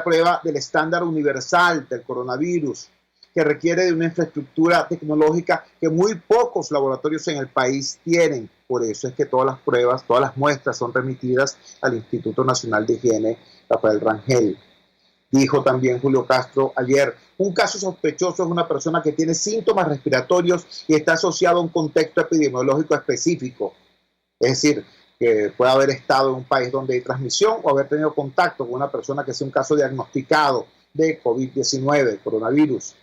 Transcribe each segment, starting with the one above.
prueba del estándar universal del coronavirus, que requiere de una infraestructura tecnológica que muy pocos laboratorios en el país tienen. Por eso es que todas las pruebas, todas las muestras son remitidas al Instituto Nacional de Higiene Rafael Rangel. Dijo también Julio Castro ayer, un caso sospechoso es una persona que tiene síntomas respiratorios y está asociado a un contexto epidemiológico específico. Es decir, que puede haber estado en un país donde hay transmisión o haber tenido contacto con una persona que sea un caso diagnosticado de COVID-19, coronavirus.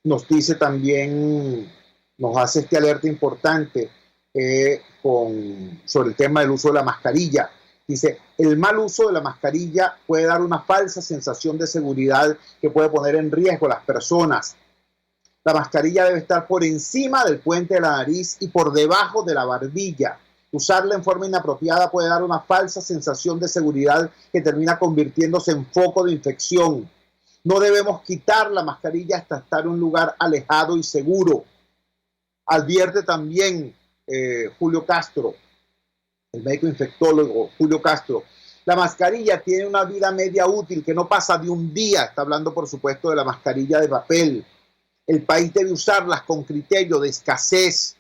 Nos dice también, nos hace este alerta importante sobre el tema del uso de la mascarilla. Dice, el mal uso de la mascarilla puede dar una falsa sensación de seguridad que puede poner en riesgo a las personas. La mascarilla debe estar por encima del puente de la nariz y por debajo de la barbilla. Usarla en forma inapropiada puede dar una falsa sensación de seguridad que termina convirtiéndose en foco de infección. No debemos quitar la mascarilla hasta estar en un lugar alejado y seguro. Advierte también Julio Castro, el médico infectólogo Julio Castro. La mascarilla tiene una vida media útil que no pasa de un día. Está hablando, por supuesto, de la mascarilla de papel. El país debe usarlas con criterio de escasez.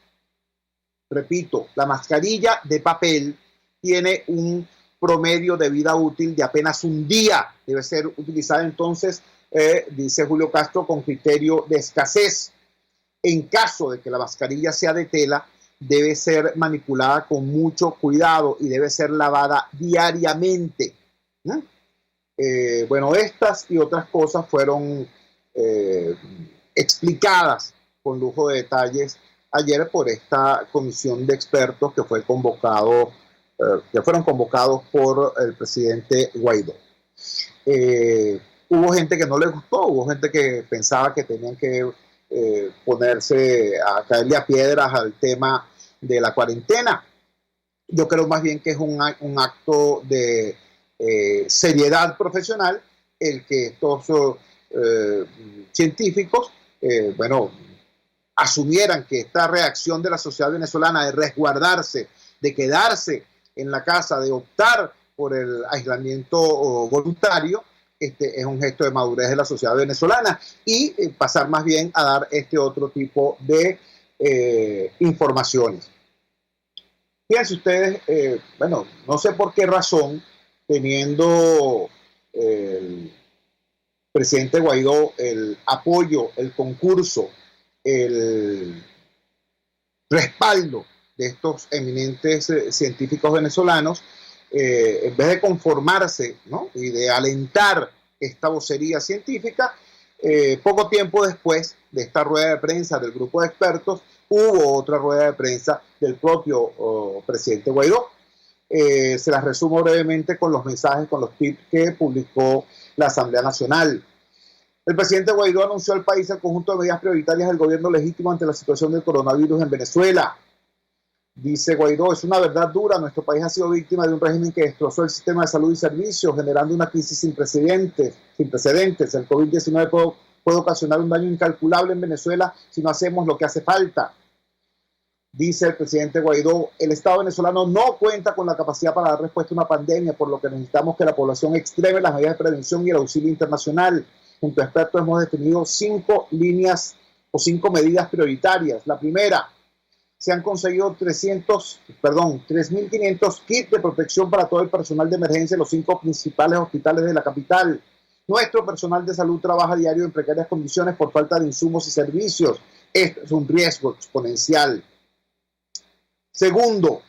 Repito, la mascarilla de papel tiene un promedio de vida útil de apenas un día. Debe ser utilizada entonces, dice Julio Castro, con criterio de escasez. En caso de que la mascarilla sea de tela, debe ser manipulada con mucho cuidado y debe ser lavada diariamente. Bueno, estas y otras cosas fueron explicadas con lujo de detalles ayer por esta comisión de expertos que fueron convocados por el presidente Guaidó. Hubo gente que no le gustó, hubo gente que pensaba que tenían que ponerse a caerle a piedras al tema de la cuarentena. Yo creo más bien que es un acto de seriedad profesional el que estos científicos asumieran que esta reacción de la sociedad venezolana de resguardarse, de quedarse en la casa, de optar por el aislamiento voluntario, es un gesto de madurez de la sociedad venezolana y pasar más bien a dar este otro tipo de informaciones. Fíjense ustedes, no sé por qué razón, teniendo el presidente Guaidó el apoyo, el concurso, el respaldo de estos eminentes científicos venezolanos, en vez de conformarse, ¿no?, y de alentar esta vocería científica, poco tiempo después de esta rueda de prensa del grupo de expertos, hubo otra rueda de prensa del propio presidente Guaidó. Se las resumo brevemente con los mensajes, con los tips que publicó la Asamblea Nacional. El presidente Guaidó anunció al país el conjunto de medidas prioritarias del gobierno legítimo ante la situación del coronavirus en Venezuela. Dice Guaidó, es una verdad dura, nuestro país ha sido víctima de un régimen que destrozó el sistema de salud y servicios, generando una crisis sin precedentes. El COVID-19 puede ocasionar un daño incalculable en Venezuela si no hacemos lo que hace falta. Dice el presidente Guaidó, el Estado venezolano no cuenta con la capacidad para dar respuesta a una pandemia, por lo que necesitamos que la población extreme las medidas de prevención y el auxilio internacional. Junto a expertos hemos definido 5 líneas o 5 medidas prioritarias. La primera, se han conseguido 3.500 kits de protección para todo el personal de emergencia en los 5 principales hospitales de la capital. Nuestro personal de salud trabaja a diario en precarias condiciones por falta de insumos y servicios. Esto es un riesgo exponencial. Segundo,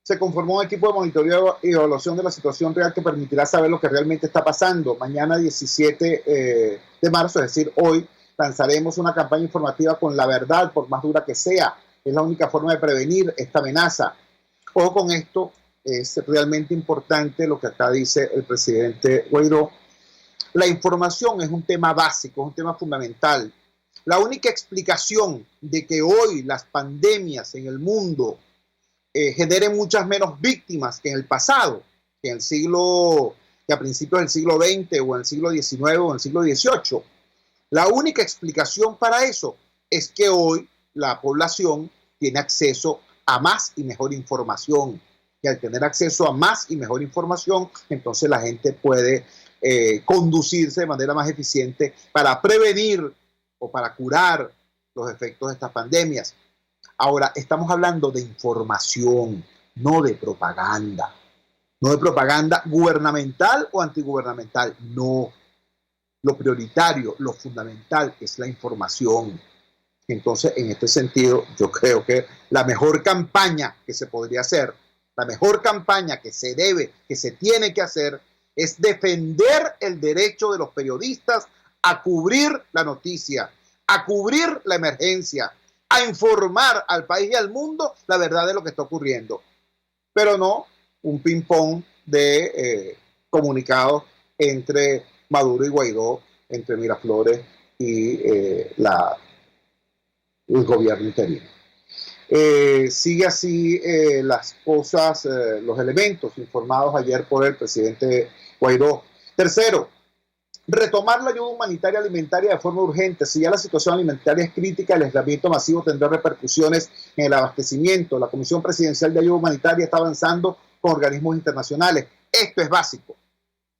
se conformó un equipo de monitoreo y evaluación de la situación real que permitirá saber lo que realmente está pasando. Mañana 17 de marzo, es decir, hoy, lanzaremos una campaña informativa con la verdad, por más dura que sea. Es la única forma de prevenir esta amenaza. Ojo con esto, es realmente importante lo que acá dice el presidente Guaidó. La información es un tema básico, es un tema fundamental. La única explicación de que hoy las pandemias en el mundo generen muchas menos víctimas que en el pasado, que a principios del siglo XX o en el siglo XIX o en el siglo XVIII. La única explicación para eso es que hoy la población tiene acceso a más y mejor información, Y al tener acceso a más y mejor información, entonces la gente puede conducirse de manera más eficiente para prevenir o para curar los efectos de estas pandemias. Ahora, estamos hablando de información, no de propaganda. No de propaganda gubernamental o antigubernamental, no. Lo prioritario, lo fundamental es la información. Entonces, en este sentido, yo creo que la mejor campaña que se podría hacer, la mejor campaña que se debe, que se tiene que hacer, es defender el derecho de los periodistas a cubrir la noticia, a cubrir la emergencia, a informar al país y al mundo la verdad de lo que está ocurriendo. Pero no un ping-pong de comunicados entre Maduro y Guaidó, entre Miraflores y el gobierno interino. Sigue así las cosas, los elementos informados ayer por el presidente Guaidó. Tercero, retomar la ayuda humanitaria alimentaria de forma urgente. Si ya la situación alimentaria es crítica, el aislamiento masivo tendrá repercusiones en el abastecimiento. La Comisión Presidencial de Ayuda Humanitaria está avanzando con organismos internacionales. Esto es básico.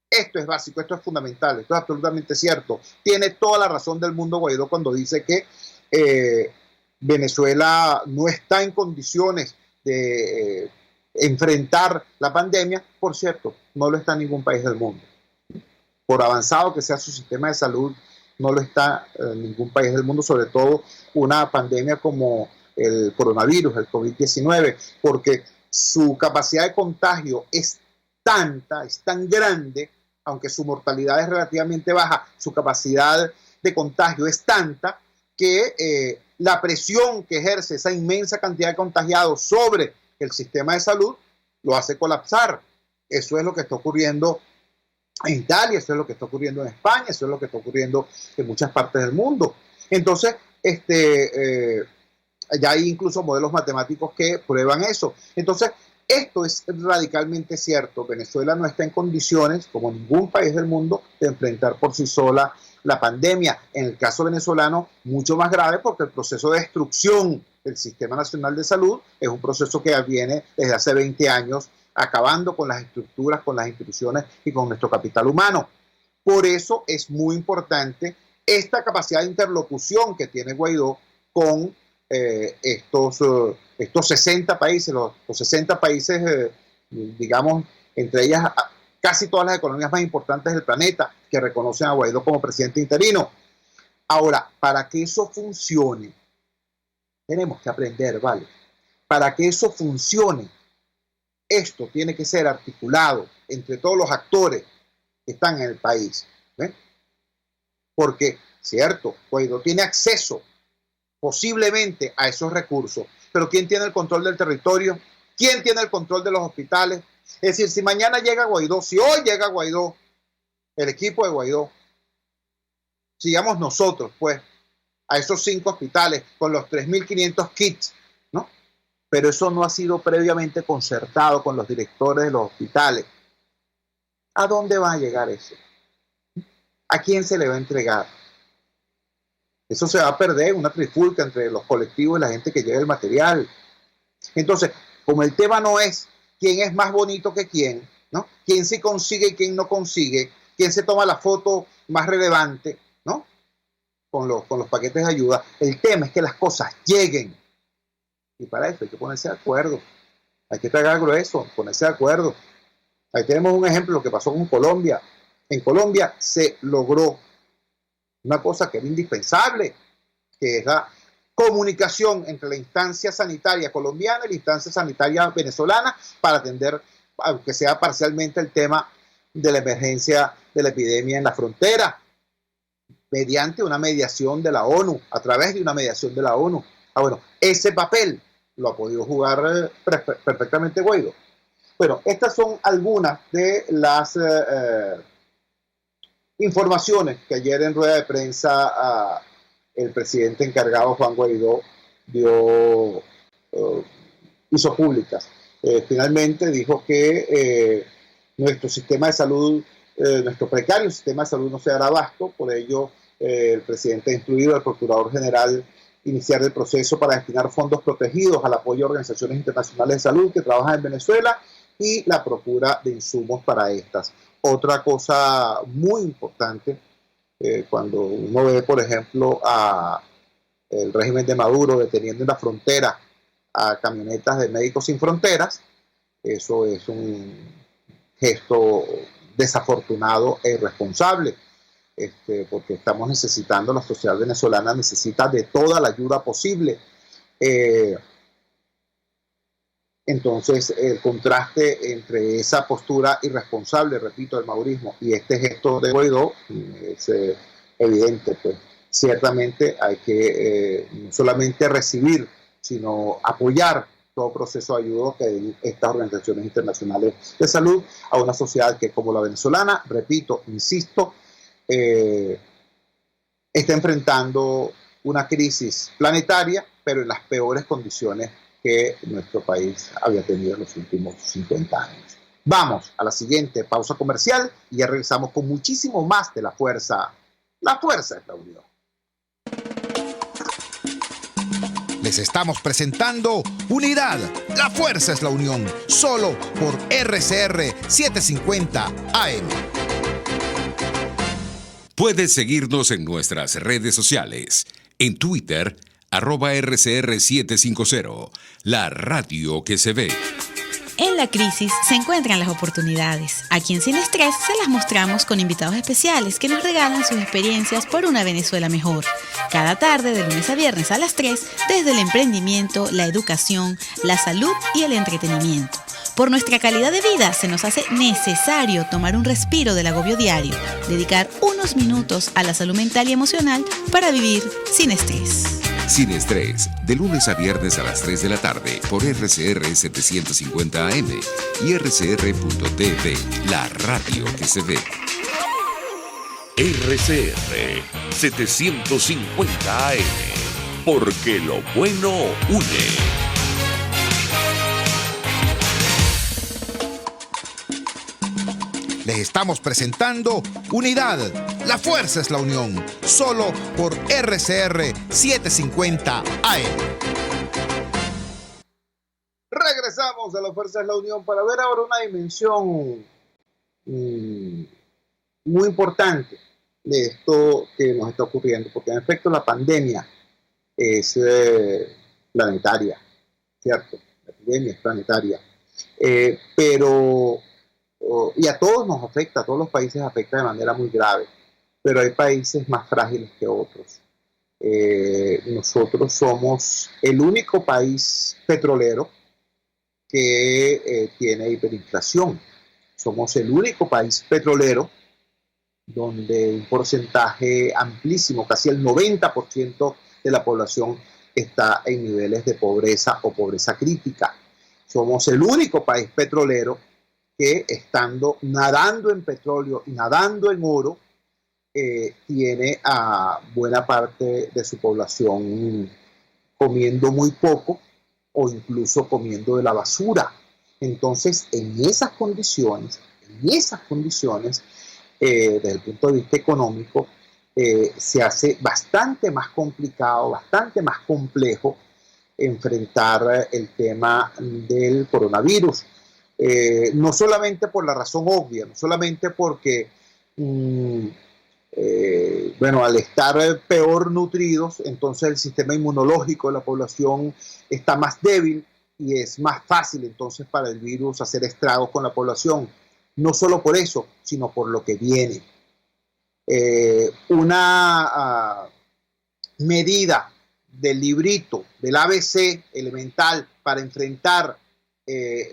Esto es básico, esto es fundamental, esto es absolutamente cierto. Tiene toda la razón del mundo Guaidó cuando dice que Venezuela no está en condiciones de enfrentar la pandemia. Por cierto, no lo está en ningún país del mundo. Por avanzado que sea su sistema de salud, no lo está en ningún país del mundo, sobre todo una pandemia como el coronavirus, el COVID-19, porque su capacidad de contagio es tanta, es tan grande, aunque su mortalidad es relativamente baja, su capacidad de contagio es tanta que la presión que ejerce esa inmensa cantidad de contagiados sobre el sistema de salud lo hace colapsar. Eso es lo que está ocurriendo en Italia, eso es lo que está ocurriendo en España, eso es lo que está ocurriendo en muchas partes del mundo. Entonces, ya hay incluso modelos matemáticos que prueban eso. Entonces, esto es radicalmente cierto. Venezuela no está en condiciones, como ningún país del mundo, de enfrentar por sí sola la pandemia. En el caso venezolano, mucho más grave porque el proceso de destrucción del Sistema Nacional de Salud es un proceso que viene desde hace 20 años, acabando con las estructuras, con las instituciones y con nuestro capital humano. Por eso es muy importante esta capacidad de interlocución que tiene Guaidó con estos 60 países, los 60 países, digamos, entre ellas casi todas las economías más importantes del planeta, que reconocen a Guaidó como presidente interino. Ahora, para que eso funcione, tenemos que aprender, ¿vale? Para que eso funcione, esto tiene que ser articulado entre todos los actores que están en el país, ¿eh? Porque, cierto, Guaidó tiene acceso posiblemente a esos recursos, pero ¿quién tiene el control del territorio? ¿Quién tiene el control de los hospitales? Es decir, si mañana llega Guaidó, si hoy llega Guaidó, el equipo de Guaidó, sigamos nosotros, pues, a esos 5 hospitales con los 3.500 kits, ¿no? Pero eso no ha sido previamente concertado con los directores de los hospitales. ¿A dónde va a llegar eso? ¿A quién se le va a entregar? Eso se va a perder, una trifulca entre los colectivos y la gente que lleva el material. Entonces, como el tema no es quién es más bonito que quién, ¿no? Quién sí consigue y quién no consigue, quién se toma la foto más relevante, ¿no? Con los paquetes de ayuda. El tema es que las cosas lleguen. Y para eso hay que ponerse de acuerdo. Hay que tragar grueso, ponerse de acuerdo. Ahí tenemos un ejemplo de lo que pasó con Colombia. En Colombia se logró una cosa que era indispensable, que es la comunicación entre la instancia sanitaria colombiana y la instancia sanitaria venezolana para atender, aunque sea parcialmente, el tema de la emergencia de la epidemia en la frontera, mediante una mediación de la ONU, a través de una mediación de la ONU. Bueno, ese papel lo ha podido jugar perfectamente Guaidó. Bueno, estas son algunas de las informaciones que ayer en rueda de prensa el presidente encargado Juan Guaidó hizo públicas. Finalmente dijo que nuestro sistema de salud, nuestro precario sistema de salud no se dará abasto, por ello el presidente ha instruido al Procurador General iniciar el proceso para destinar fondos protegidos al apoyo a organizaciones internacionales de salud que trabajan en Venezuela y la procura de insumos para estas. Otra cosa muy importante, cuando uno ve, por ejemplo, a el régimen de Maduro deteniendo en la frontera a camionetas de Médicos Sin Fronteras, eso es un gesto desafortunado e irresponsable, porque estamos necesitando, la sociedad venezolana necesita de toda la ayuda posible. Entonces, el contraste entre esa postura irresponsable, repito, del madurismo y este gesto de Guaidó es evidente. Pues ciertamente hay que no solamente recibir, sino apoyar todo proceso de ayuda que den estas organizaciones internacionales de salud a una sociedad que, como la venezolana, repito, insisto, está enfrentando una crisis planetaria, pero en las peores condiciones que nuestro país había tenido en los últimos 50 años. Vamos a la siguiente pausa comercial y ya regresamos con muchísimo más de La Fuerza. La Fuerza es la unión. Les estamos presentando Unidad. La Fuerza es la unión. Solo por RCR 750 AM. Puedes seguirnos en nuestras redes sociales. En Twitter, @RCR750, la radio que se ve. En la crisis se encuentran las oportunidades. Aquí en Sin Estrés se las mostramos con invitados especiales que nos regalan sus experiencias por una Venezuela mejor. Cada tarde, de lunes a viernes a las 3, desde el emprendimiento, la educación, la salud y el entretenimiento. Por nuestra calidad de vida se nos hace necesario tomar un respiro del agobio diario, dedicar unos minutos a la salud mental y emocional para vivir sin estrés. Sin Estrés, de lunes a viernes a las 3 de la tarde por RCR 750 AM y RCR.tv, la radio que se ve. RCR 750 AM, porque lo bueno une. Les estamos presentando Unidad. La Fuerza es la unión. Solo por RCR 750 AM. Regresamos a La Fuerza es la unión para ver ahora una dimensión muy importante de esto que nos está ocurriendo, porque en efecto la pandemia es planetaria, ¿cierto? La epidemia es planetaria, pero y a todos nos afecta, a todos los países afecta de manera muy grave, pero hay países más frágiles que otros. Nosotros somos el único país petrolero que tiene hiperinflación. Somos el único país petrolero donde un porcentaje amplísimo, casi el 90% de la población está en niveles de pobreza o pobreza crítica. Somos el único país petrolero que, estando nadando en petróleo y nadando en oro, tiene a buena parte de su población comiendo muy poco o incluso comiendo de la basura. Entonces, en esas condiciones, desde el punto de vista económico, se hace bastante más complicado, bastante más complejo enfrentar el tema del coronavirus. No solamente por la razón obvia, no solamente porque, al estar peor nutridos, entonces el sistema inmunológico de la población está más débil y es más fácil entonces para el virus hacer estragos con la población. No solo por eso, sino por lo que viene. Una medida del librito, del ABC elemental para enfrentar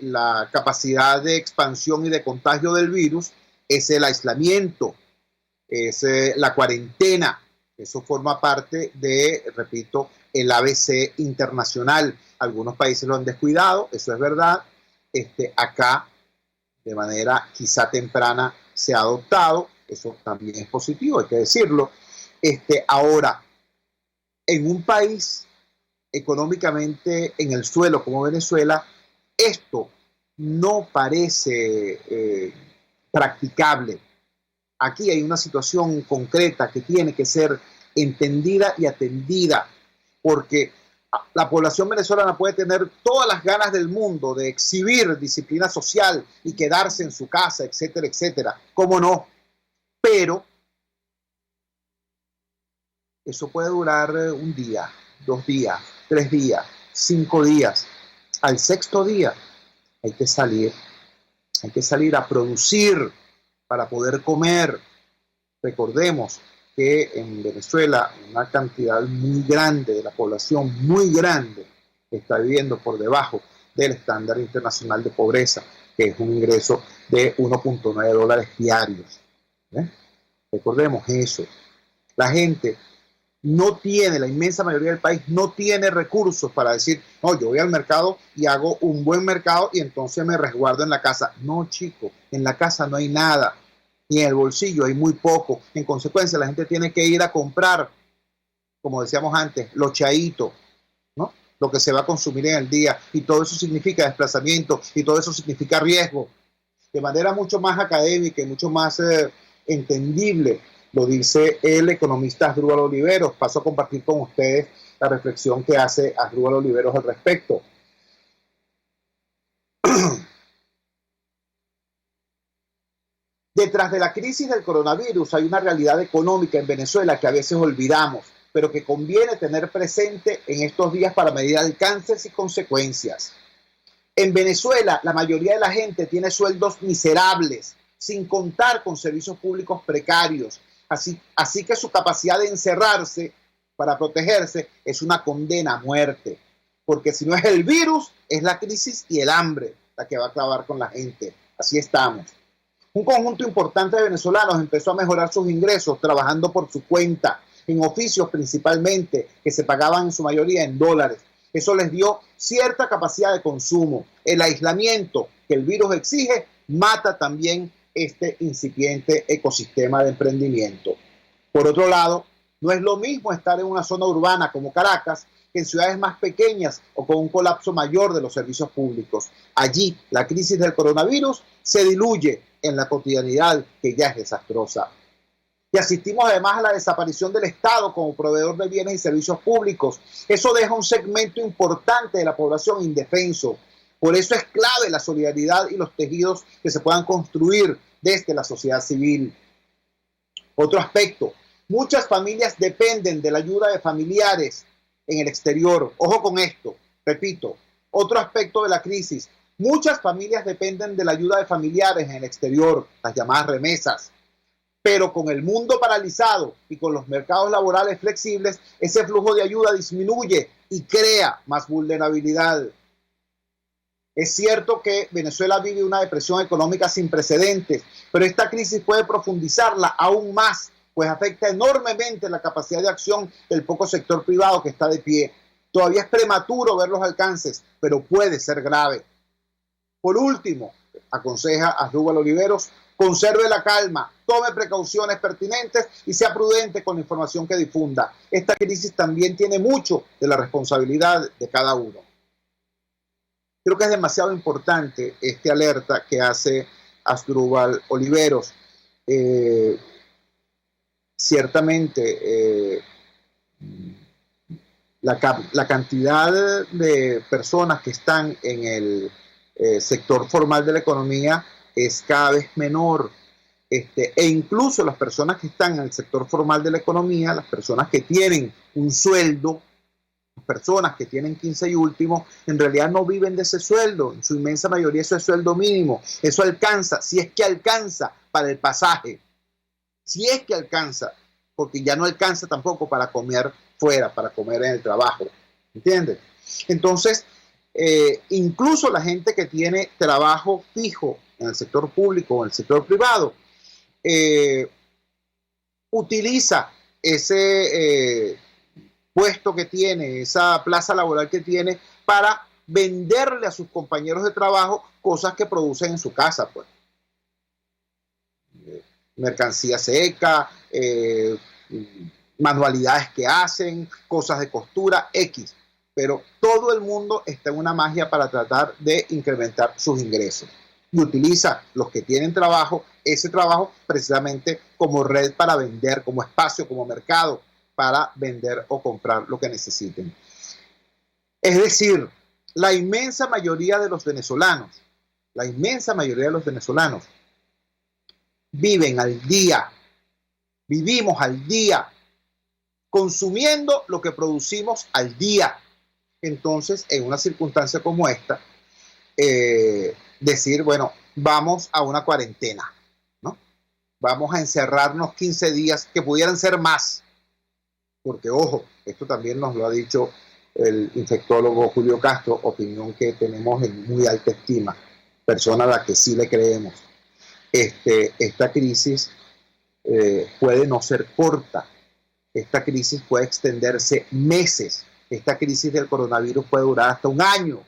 la capacidad de expansión y de contagio del virus es el aislamiento, es la cuarentena. Eso forma parte de, repito, el ABC internacional. Algunos países lo han descuidado, eso es verdad. Acá, de manera quizá temprana, se ha adoptado. Eso también es positivo, hay que decirlo. Ahora, en un país económicamente en el suelo como Venezuela, esto no parece practicable. Aquí hay una situación concreta que tiene que ser entendida y atendida. porque la población venezolana puede tener todas las ganas del mundo de exhibir disciplina social y quedarse en su casa, etcétera, etcétera. ¿Cómo no? Pero eso puede durar un día, 2 días, 3 días, 5 días. Al 6º día hay que salir a producir para poder comer. Recordemos que en Venezuela una cantidad muy grande de la población, muy grande, está viviendo por debajo del estándar internacional de pobreza, que es un ingreso de $1.9 diarios. Recordemos eso. La gente no tiene, la inmensa mayoría del país no tiene recursos para decir, no, yo voy al mercado y hago un buen mercado y entonces me resguardo en la casa. No, chico, en la casa no hay nada. Y en el bolsillo hay muy poco. En consecuencia, la gente tiene que ir a comprar, como decíamos antes, los chaitos, ¿no? Lo que se va a consumir en el día. Y todo eso significa desplazamiento y todo eso significa riesgo. De manera mucho más académica y mucho más entendible, lo dice el economista Asdrúbal Oliveros. Paso a compartir con ustedes la reflexión que hace Asdrúbal Oliveros al respecto. Detrás de la crisis del coronavirus hay una realidad económica en Venezuela que a veces olvidamos, pero que conviene tener presente en estos días para medir alcances y consecuencias. En Venezuela, la mayoría de la gente tiene sueldos miserables, sin contar con servicios públicos precarios. Así que su capacidad de encerrarse para protegerse es una condena a muerte. Porque si no es el virus, es la crisis y el hambre la que va a acabar con la gente. Así estamos. Un conjunto importante de venezolanos empezó a mejorar sus ingresos trabajando por su cuenta, en oficios principalmente, que se pagaban en su mayoría en dólares. Eso les dio cierta capacidad de consumo. El aislamiento que el virus exige mata también este incipiente ecosistema de emprendimiento. Por otro lado, no es lo mismo estar en una zona urbana como Caracas que en ciudades más pequeñas o con un colapso mayor de los servicios públicos. Allí, la crisis del coronavirus se diluye en la cotidianidad que ya es desastrosa. Y asistimos además a la desaparición del Estado como proveedor de bienes y servicios públicos. Eso deja un segmento importante de la población indefenso. Por eso es clave la solidaridad y los tejidos que se puedan construir desde la sociedad civil. Otro aspecto, muchas familias dependen de la ayuda de familiares en el exterior. Ojo con esto, repito, otro aspecto de la crisis. Muchas familias dependen de la ayuda de familiares en el exterior, las llamadas remesas. Pero con el mundo paralizado y con los mercados laborales flexibles, ese flujo de ayuda disminuye y crea más vulnerabilidad. Es cierto que Venezuela vive una depresión económica sin precedentes, pero esta crisis puede profundizarla aún más, pues afecta enormemente la capacidad de acción del poco sector privado que está de pie. Todavía es prematuro ver los alcances, pero puede ser grave. Por último, aconseja Asdrúbal Oliveros, conserve la calma, tome precauciones pertinentes y sea prudente con la información que difunda. Esta crisis también tiene mucho de la responsabilidad de cada uno. Creo que es demasiado importante este alerta que hace Asdrúbal Oliveros. Ciertamente, la cantidad de personas que están en el sector formal de la economía es cada vez menor. E incluso las personas que están en el sector formal de la economía, las personas que tienen un sueldo, las personas que tienen 15 y último, en realidad no viven de ese sueldo. En su inmensa mayoría eso es sueldo mínimo. Eso alcanza, si es que alcanza para el pasaje. Si es que alcanza, porque ya no alcanza tampoco para comer fuera, para comer en el trabajo. ¿Entiendes? Entonces, incluso la gente que tiene trabajo fijo en el sector público o en el sector privado, utiliza ese puesto que tiene, esa plaza laboral que tiene, para venderle a sus compañeros de trabajo cosas que producen en su casa, pues. Mercancía seca, manualidades que hacen, cosas de costura, X. Pero todo el mundo está en una magia para tratar de incrementar sus ingresos. Y utiliza los que tienen trabajo, ese trabajo precisamente como red para vender, como espacio, como mercado, para vender o comprar lo que necesiten. Es decir, la inmensa mayoría de los venezolanos viven al día, vivimos al día, consumiendo lo que producimos al día. Entonces, en una circunstancia como esta, decir, bueno, vamos a una cuarentena, ¿no? Vamos a encerrarnos 15 días, que pudieran ser más, porque, ojo, esto también nos lo ha dicho el infectólogo Julio Castro, opinión que tenemos en muy alta estima, persona a la que sí le creemos. Esta crisis puede no ser corta, esta crisis puede extenderse meses, esta crisis del coronavirus puede durar hasta un año,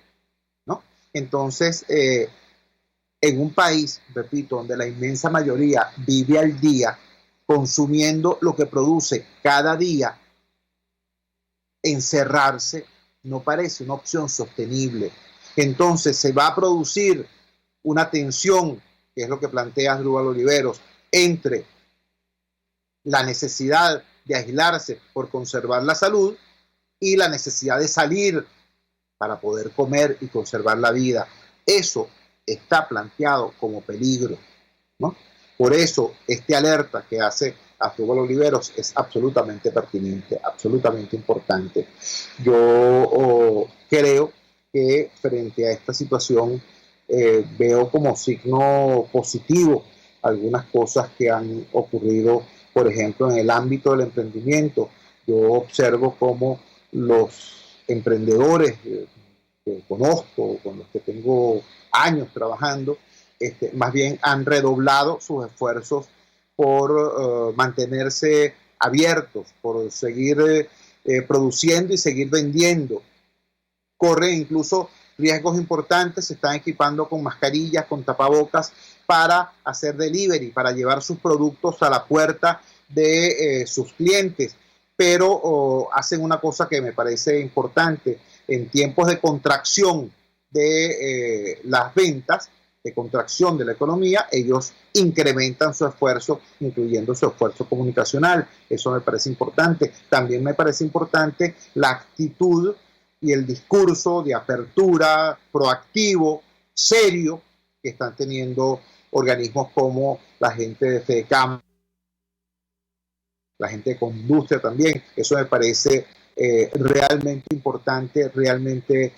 ¿no? Entonces, en un país, repito, donde la inmensa mayoría vive al día, consumiendo lo que produce cada día, encerrarse no parece una opción sostenible. Entonces se va a producir una tensión, que es lo que plantea Asdrúbal Oliveros, entre la necesidad de aislarse por conservar la salud y la necesidad de salir para poder comer y conservar la vida. Eso está planteado como peligro, ¿no? Por eso, alerta que hace Asdrúbal Oliveros es absolutamente pertinente, absolutamente importante. Yo creo que frente a esta situación veo como signo positivo algunas cosas que han ocurrido, por ejemplo, en el ámbito del emprendimiento. Yo observo cómo los emprendedores que conozco, con los que tengo años trabajando, más bien han redoblado sus esfuerzos por mantenerse abiertos, por seguir produciendo y seguir vendiendo. Corren incluso riesgos importantes, se están equipando con mascarillas, con tapabocas para hacer delivery, para llevar sus productos a la puerta de sus clientes, pero hacen una cosa que me parece importante. En tiempos de contracción de las ventas, de contracción de la economía, ellos incrementan su esfuerzo, incluyendo su esfuerzo comunicacional. Eso me parece importante. También me parece importante la actitud y el discurso de apertura proactivo, serio, que están teniendo organismos como la gente de FEDECAM, la gente de Condustria también. Eso me parece realmente importante, realmente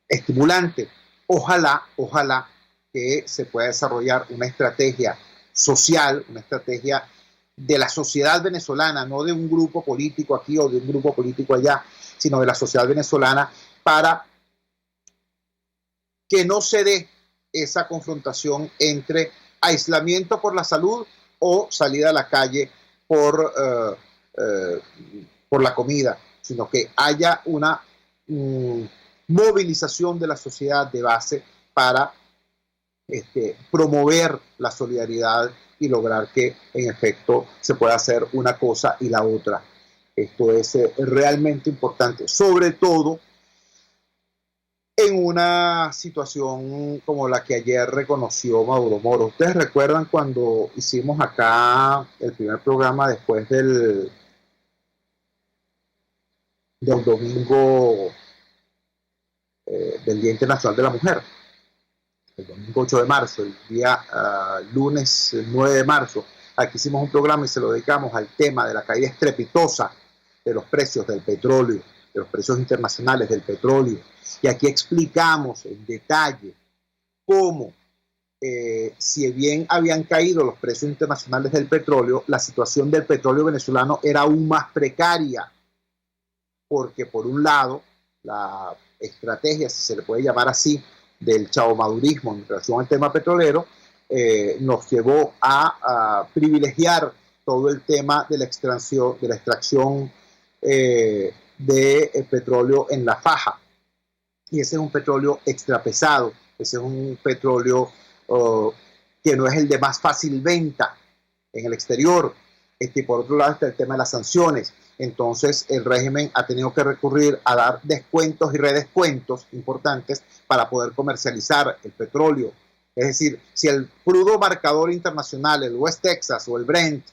estimulante. Ojalá que se pueda desarrollar una estrategia social, una estrategia de la sociedad venezolana, no de un grupo político aquí o de un grupo político allá, sino de la sociedad venezolana, para que no se dé esa confrontación entre aislamiento por la salud o salida a la calle por la comida, sino que haya una movilización de la sociedad de base para promover la solidaridad y lograr que en efecto se pueda hacer una cosa y la otra. Esto es realmente importante, sobre todo en una situación como la que ayer reconoció Maduro Moro. ¿Ustedes recuerdan cuando hicimos acá el primer programa después del domingo del Día Internacional de la Mujer? El domingo 8 de marzo, el día lunes 9 de marzo, aquí hicimos un programa y se lo dedicamos al tema de la caída estrepitosa de los precios del petróleo, de los precios internacionales del petróleo. Y aquí explicamos en detalle cómo, si bien habían caído los precios internacionales del petróleo, la situación del petróleo venezolano era aún más precaria, porque por un lado, la estrategia, si se le puede llamar así, del chavomadurismo en relación al tema petrolero, nos llevó a privilegiar todo el tema de la extracción de petróleo en la faja. Y ese es un petróleo extra pesado, ese es un petróleo que no es el de más fácil venta en el exterior. Por otro lado está el tema de las sanciones. Entonces el régimen ha tenido que recurrir a dar descuentos y redescuentos importantes para poder comercializar el petróleo. Es decir, si el crudo marcador internacional, el West Texas o el Brent,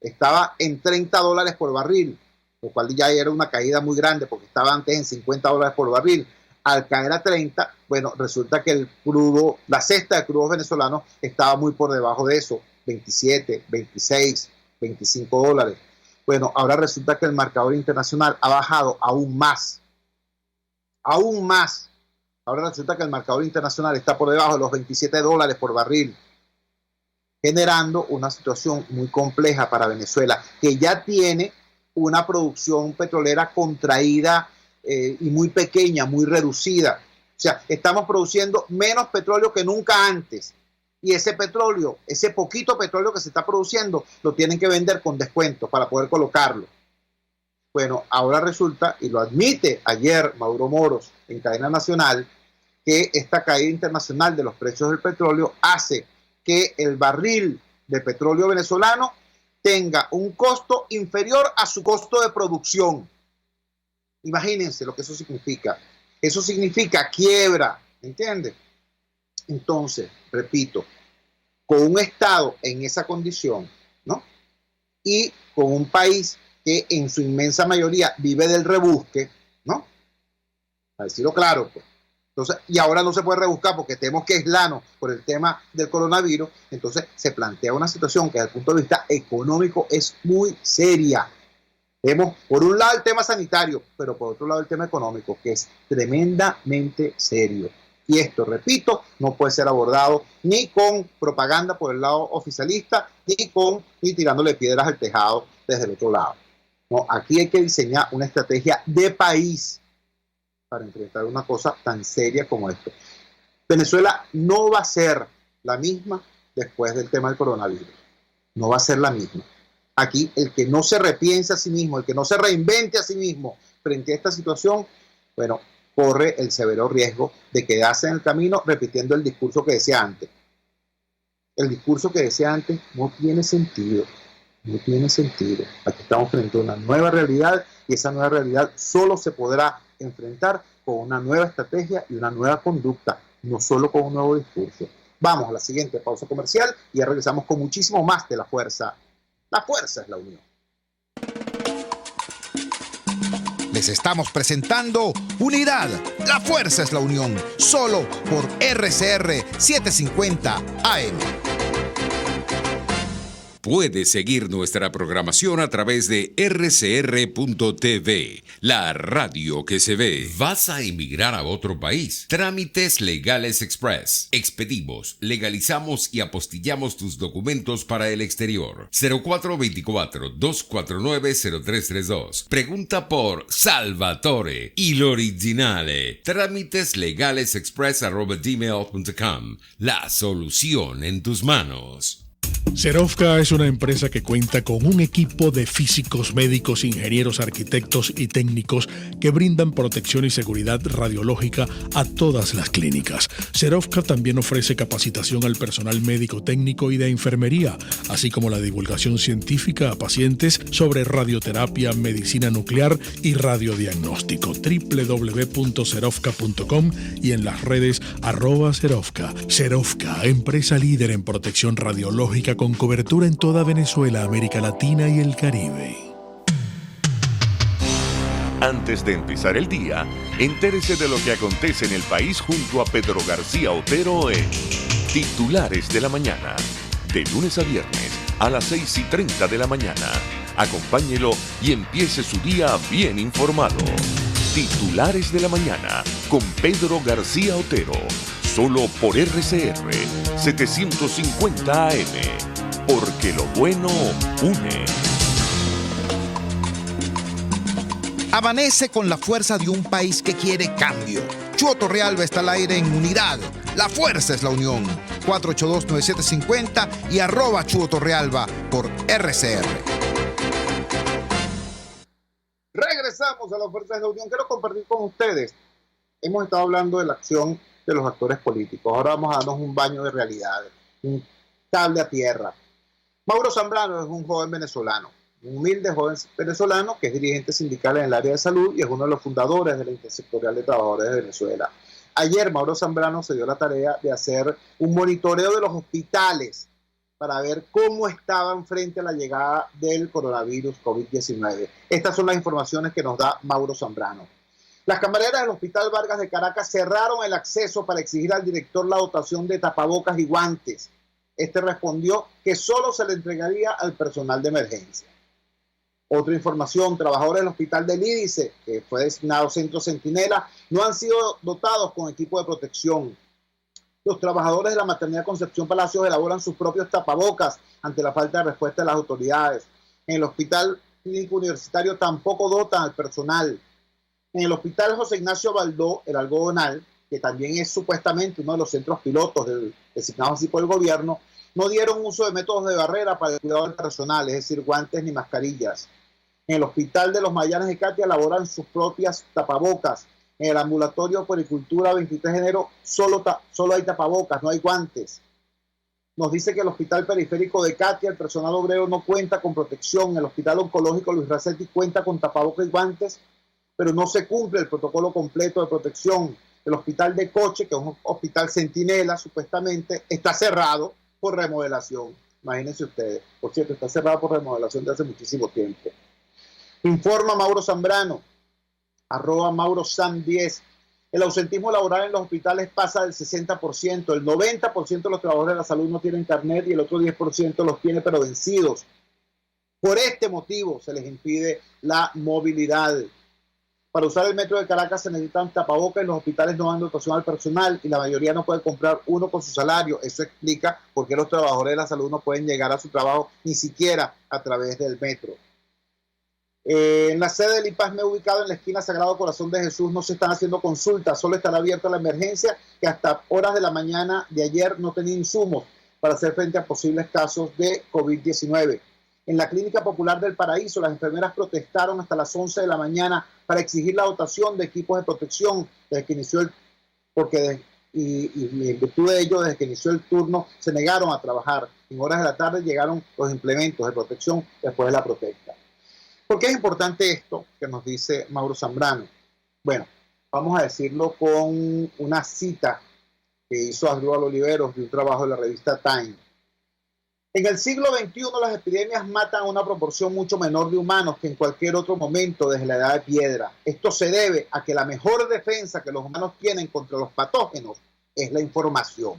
estaba en $30 por barril, lo cual ya era una caída muy grande porque estaba antes en $50 por barril. Al caer a 30, bueno, resulta que el crudo, la cesta de crudos venezolanos estaba muy por debajo de eso, 27, 26, $25. Bueno, ahora resulta que el marcador internacional ha bajado aún más. Aún más. Ahora resulta que el marcador internacional está por debajo de los $27 por barril, generando una situación muy compleja para Venezuela, que ya tiene una producción petrolera contraída y muy pequeña, muy reducida. O sea, estamos produciendo menos petróleo que nunca antes. Y ese petróleo, ese poquito petróleo que se está produciendo, lo tienen que vender con descuento para poder colocarlo. Bueno, ahora resulta, y lo admite ayer Mauro Moros en cadena nacional, que esta caída internacional de los precios del petróleo hace que el barril de petróleo venezolano tenga un costo inferior a su costo de producción. Imagínense lo que eso significa. Eso significa quiebra, ¿entiendes? Entonces, repito, con un Estado en esa condición, ¿no? Y con un país que en su inmensa mayoría vive del rebusque, ¿no? Para decirlo claro, pues. Entonces, y ahora no se puede rebuscar porque tenemos que aislarnos por el tema del coronavirus. Entonces se plantea una situación que desde el punto de vista económico es muy seria. Vemos por un lado el tema sanitario, pero por otro lado el tema económico, que es tremendamente serio. Y esto, repito, no puede ser abordado ni con propaganda por el lado oficialista, ni tirándole piedras al tejado desde el otro lado. No, aquí hay que diseñar una estrategia de país para enfrentar una cosa tan seria como esto. Venezuela no va a ser la misma después del tema del coronavirus. No va a ser la misma. Aquí el que no se repiense a sí mismo, el que no se reinvente a sí mismo frente a esta situación, bueno, corre el severo riesgo de quedarse en el camino repitiendo el discurso que decía antes. El discurso que decía antes no tiene sentido. No tiene sentido. Aquí estamos frente a una nueva realidad y esa nueva realidad solo se podrá enfrentar con una nueva estrategia y una nueva conducta, no solo con un nuevo discurso. Vamos a la siguiente pausa comercial y ya regresamos con muchísimo más de La Fuerza. La fuerza es la unión. Les estamos presentando Unidad. La fuerza es la unión. Solo por RCR 750 AM. Puedes seguir nuestra programación a través de rcr.tv, la radio que se ve. ¿Vas a emigrar a otro país? Trámites Legales Express. Expedimos, legalizamos y apostillamos tus documentos para el exterior. 0424-249-0332. Pregunta por Salvatore y l'originale. Trámiteslegalesexpress@gmail.com. La solución en tus manos. Serovka es una empresa que cuenta con un equipo de físicos, médicos, ingenieros, arquitectos y técnicos que brindan protección y seguridad radiológica a todas las clínicas. Serovka también ofrece capacitación al personal médico, técnico y de enfermería, así como la divulgación científica a pacientes sobre radioterapia, medicina nuclear y radiodiagnóstico. www.serovka.com y en las redes @Serovka. Serovka, empresa líder en protección radiológica con cobertura en toda Venezuela, América Latina y el Caribe. Antes de empezar el día, entérese de lo que acontece en el país junto a Pedro García Otero en Titulares de la Mañana. De lunes a viernes a las 6:30 de la mañana. Acompáñelo y empiece su día bien informado. Titulares de la Mañana con Pedro García Otero. Solo por RCR 750 AM. Porque lo bueno une. Amanece con la fuerza de un país que quiere cambio. Chuo Torrealba está al aire en Unidad. La fuerza es la unión. 482-9750 y @Chuo Torrealba por RCR. Regresamos a La Fuerza es la Unión. Quiero compartir con ustedes. Hemos estado hablando de la acción de los actores políticos. Ahora vamos a darnos un baño de realidad, un cable a tierra. Mauro Zambrano es un joven venezolano, un humilde joven venezolano que es dirigente sindical en el área de salud y es uno de los fundadores de la Intersectorial de Trabajadores de Venezuela. Ayer Mauro Zambrano se dio la tarea de hacer un monitoreo de los hospitales para ver cómo estaban frente a la llegada del coronavirus COVID-19. Estas son las informaciones que nos da Mauro Zambrano. Las camareras del Hospital Vargas de Caracas cerraron el acceso para exigir al director la dotación de tapabocas y guantes. Este respondió que solo se le entregaría al personal de emergencia. Otra información, trabajadores del Hospital del Lídice, que fue designado Centro Centinela, no han sido dotados con equipo de protección. Los trabajadores de la Maternidad Concepción Palacios elaboran sus propios tapabocas ante la falta de respuesta de las autoridades. En el Hospital Clínico Universitario tampoco dotan al personal. En el Hospital José Ignacio Baldó, el Algodonal, que también es supuestamente uno de los centros pilotos designados así por el gobierno, no dieron uso de métodos de barrera para el cuidado del personal, es decir, guantes ni mascarillas. En el Hospital de los Magallanes de Catia elaboran sus propias tapabocas. En el ambulatorio Puericultura 23 de enero solo hay tapabocas, no hay guantes. Nos dice que el Hospital Periférico de Catia, el personal obrero no cuenta con protección. El Hospital Oncológico Luis Racetti cuenta con tapabocas y guantes, pero no se cumple el protocolo completo de protección. El Hospital de Coche, que es un hospital centinela, supuestamente, está cerrado por remodelación. Imagínense ustedes. Por cierto, está cerrado por remodelación de hace muchísimo tiempo. Informa Mauro Zambrano, @MauroSam10. El ausentismo laboral en los hospitales pasa del 60%. El 90% de los trabajadores de la salud no tienen carnet y el otro 10% los tiene pero vencidos. Por este motivo se les impide la movilidad. Para usar el metro de Caracas se necesitan tapabocas y los hospitales no dan dotación al personal y la mayoría no puede comprar uno con su salario. Eso explica por qué los trabajadores de la salud no pueden llegar a su trabajo ni siquiera a través del metro. En la sede del IPASME ubicado en la esquina Sagrado Corazón de Jesús no se están haciendo consultas, solo estará abierta la emergencia que hasta horas de la mañana de ayer no tenía insumos para hacer frente a posibles casos de COVID-19. En la Clínica Popular del Paraíso, las enfermeras protestaron hasta las 11 de la mañana para exigir la dotación de equipos de protección desde que inició y en virtud de ello, desde que inició el turno, se negaron a trabajar. En horas de la tarde llegaron los implementos de protección después de la protesta. ¿Por qué es importante esto que nos dice Mauro Zambrano? Bueno, vamos a decirlo con una cita que hizo Asdrúbal Oliveros de un trabajo de la revista Time. En el siglo XXI las epidemias matan a una proporción mucho menor de humanos que en cualquier otro momento desde la edad de piedra. Esto se debe a que la mejor defensa que los humanos tienen contra los patógenos es la información.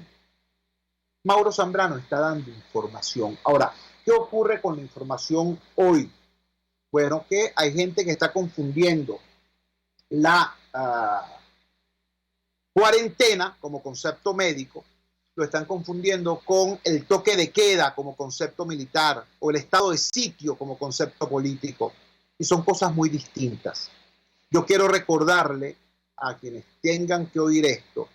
Mauro Zambrano está dando información. Ahora, ¿qué ocurre con la información hoy? Bueno, que hay gente que está confundiendo la cuarentena como concepto médico, lo están confundiendo con el toque de queda como concepto militar o el estado de sitio como concepto político. Y son cosas muy distintas. Yo quiero recordarle a quienes tengan que oír esto,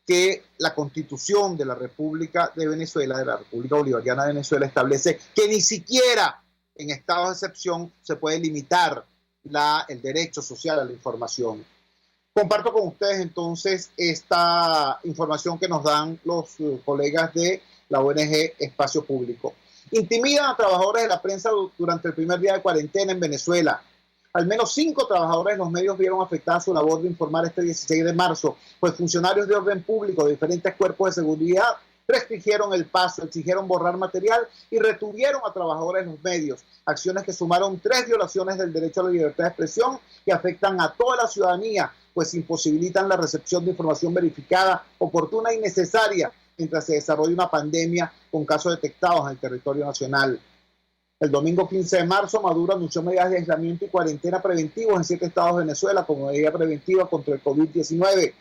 que la Constitución de la República de Venezuela, de la República Bolivariana de Venezuela, establece que ni siquiera en estados de excepción se puede limitar el derecho social a la información. Comparto con ustedes entonces esta información que nos dan los colegas de la ONG Espacio Público. Intimidan a trabajadores de la prensa durante el primer día de cuarentena en Venezuela. Al menos 5 trabajadores de los medios vieron afectada su labor de informar este 16 de marzo, pues funcionarios de orden público de diferentes cuerpos de seguridad restringieron el paso, exigieron borrar material y retuvieron a trabajadores de los medios. Acciones que sumaron 3 violaciones del derecho a la libertad de expresión que afectan a toda la ciudadanía, pues imposibilitan la recepción de información verificada, oportuna y necesaria mientras se desarrolla una pandemia con casos detectados en el territorio nacional. El domingo 15 de marzo, Maduro anunció medidas de aislamiento y cuarentena preventivos en 7 estados de Venezuela como medida preventiva contra el COVID-19.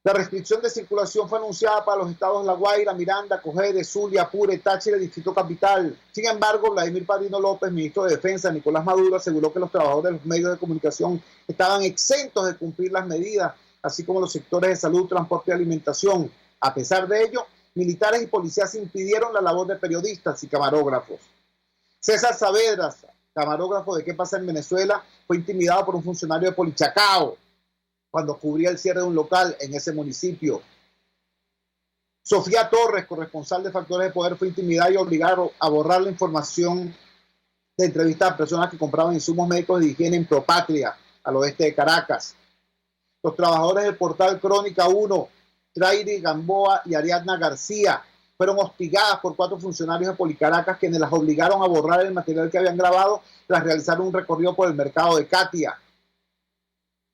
La restricción de circulación fue anunciada para los estados La Guaira, Miranda, Cogede, Zulia, Apure, Táchira y Distrito Capital. Sin embargo, Vladimir Padrino López, ministro de Defensa, Nicolás Maduro, aseguró que los trabajadores de los medios de comunicación estaban exentos de cumplir las medidas, así como los sectores de salud, transporte y alimentación. A pesar de ello, militares y policías impidieron la labor de periodistas y camarógrafos. César Saavedra, camarógrafo de ¿Qué pasa en Venezuela?, fue intimidado por un funcionario de Polichacao cuando cubría el cierre de un local en ese municipio. Sofía Torres, corresponsal de Factores de Poder, fue intimidada y obligada a borrar la información de entrevistas a personas que compraban insumos médicos de higiene en Propatria, al oeste de Caracas. Los trabajadores del portal Crónica 1, Trairi Gamboa y Ariadna García, fueron hostigadas por 4 funcionarios de Policaracas, quienes las obligaron a borrar el material que habían grabado tras realizar un recorrido por el mercado de Catia.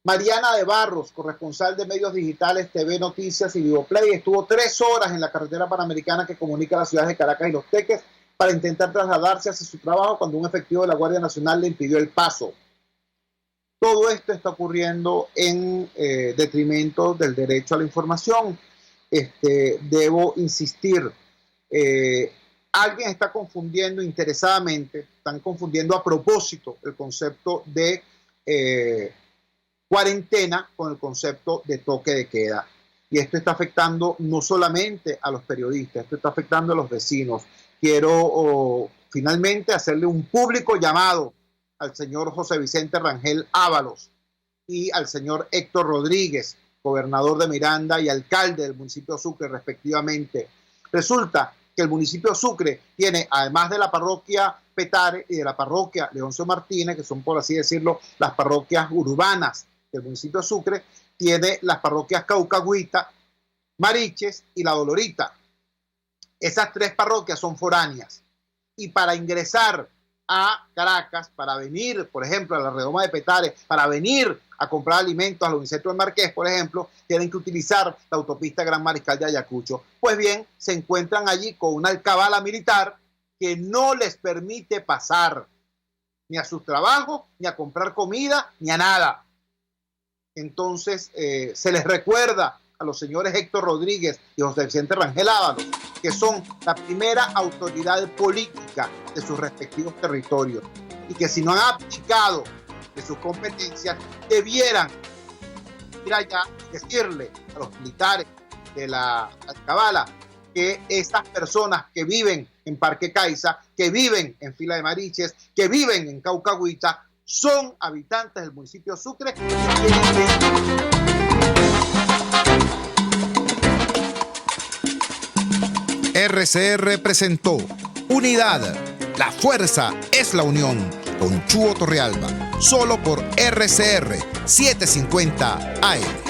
Mariana de Barros, corresponsal de medios digitales, TV Noticias y Vivoplay, estuvo 3 horas en la carretera panamericana que comunica las ciudades de Caracas y Los Teques para intentar trasladarse hacia su trabajo cuando un efectivo de la Guardia Nacional le impidió el paso. Todo esto está ocurriendo en detrimento del derecho a la información. Debo insistir, alguien está confundiendo interesadamente, están confundiendo a propósito el concepto de cuarentena con el concepto de toque de queda. Y esto está afectando no solamente a los periodistas, esto está afectando a los vecinos. Quiero finalmente hacerle un público llamado al señor José Vicente Rangel Ábalos y al señor Héctor Rodríguez, gobernador de Miranda y alcalde del municipio de Sucre, respectivamente. Resulta que el municipio de Sucre tiene, además de la parroquia Petare y de la parroquia Leoncio Martínez, que son, por así decirlo, las parroquias urbanas del municipio de Sucre, tiene las parroquias Caucagüita, Mariches y La Dolorita. Esas 3 parroquias son foráneas. Y para ingresar a Caracas, para venir, por ejemplo, a la redoma de Petare, para venir a comprar alimentos a los Uniceto del Marqués, por ejemplo, tienen que utilizar la autopista Gran Mariscal de Ayacucho. Pues bien, se encuentran allí con una alcabala militar que no les permite pasar ni a sus trabajos, ni a comprar comida, ni a nada. Entonces, se les recuerda a los señores Héctor Rodríguez y José Vicente Rangel Ábalos, que son la primera autoridad política de sus respectivos territorios, y que si no han abdicado de sus competencias, debieran ir allá y decirle a los militares de la alcabala que estas personas que viven en Parque Caiza, que viven en Fila de Mariches, que viven en Caucagüita, son habitantes del municipio de Sucre. RCR presentó Unidad, la fuerza es la unión, con Chuo Torrealba, solo por RCR 750 AM.